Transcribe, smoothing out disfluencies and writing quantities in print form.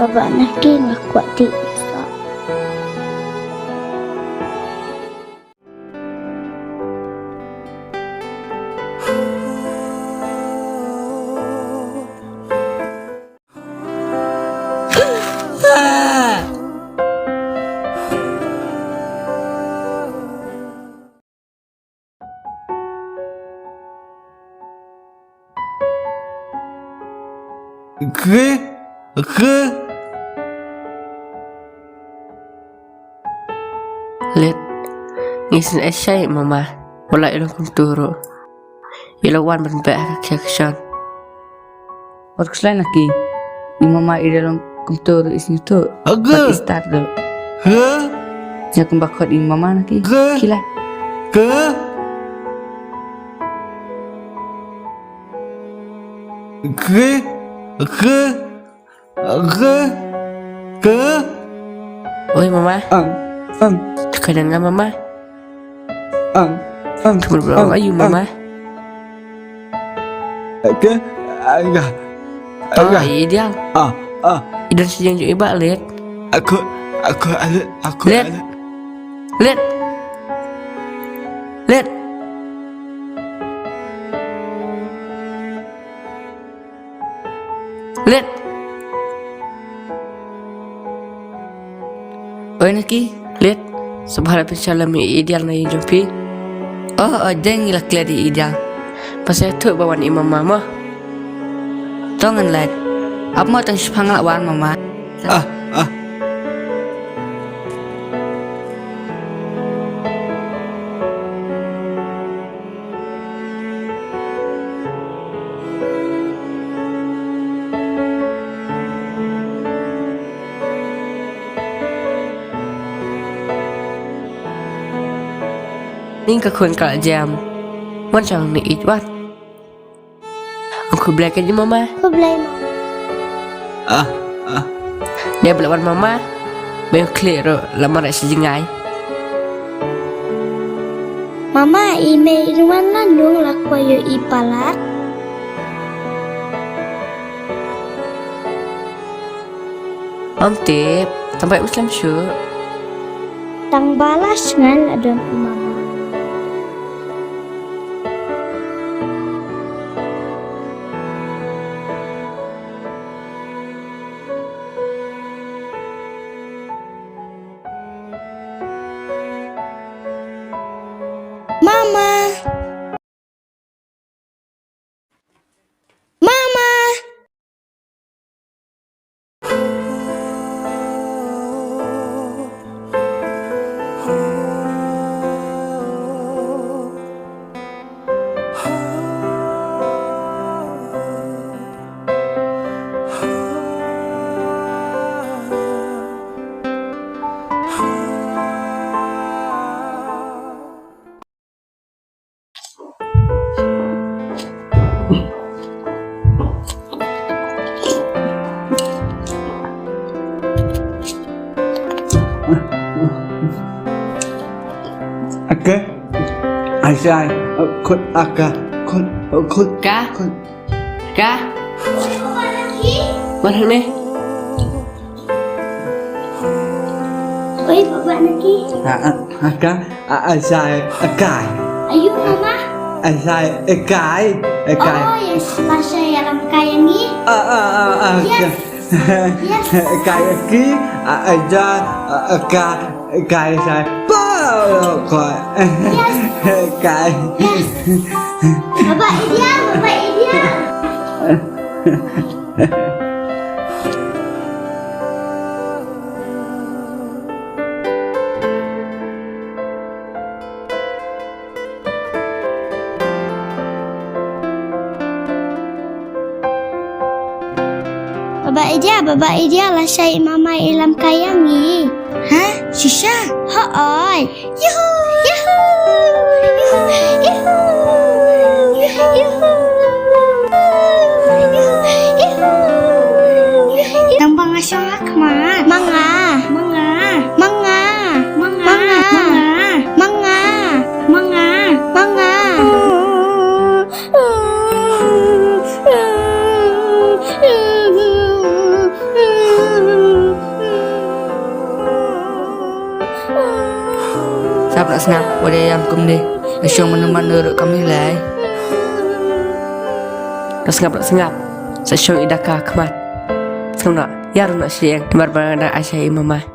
baba naki ngakuat di isa. Let ngisin syai mama wala ilong kumturo ilawan ban ba kakshan Wat klein lagi. Ni mama idalong kumtur isni tu. Bat istar do. Ya kumbakot ni mama lagi. Kila. Oi mama tekanan nga mama Tumul berapa ayu mama ideal idan si Jing iba let Aku let let let let oi naki let subhanallah inshallah mi ideal na yung jumpi Jing ilak ladi ideal. pasal tu bawan imam mama Tongan lad. Apa mau tang sepangak wan mama? Ning ka kun ka jam wan chang ni it wat KhuBlei kan je mama KhuBlei mama. dia belawan mama bayu clear lamar si Jing I Mama email ruan landung lakwa yo ipalat. om tip sampai Muslim syuk Tang balas ngan adon mama. Asai khut aka khut ka mana ni Oi baba naki. aka asai akai Ayo mama. asai akai Oh yes, masa dalam kaya ni. Yes. Akai ki aja akai sai koi kai Baba ideal. Baba ideal lah saya mama ilam kayangi. Hah? Shisha? Hoy. Yuhu. Tambang asyong akmat. Manga. Sengap nak sengap Wadah yang KhuBlei Asyong mana-mana ruk kami lai Nak sengap Sa syong idaka kemat Sengap nak Yarun nak syeng Barbarana asyai mama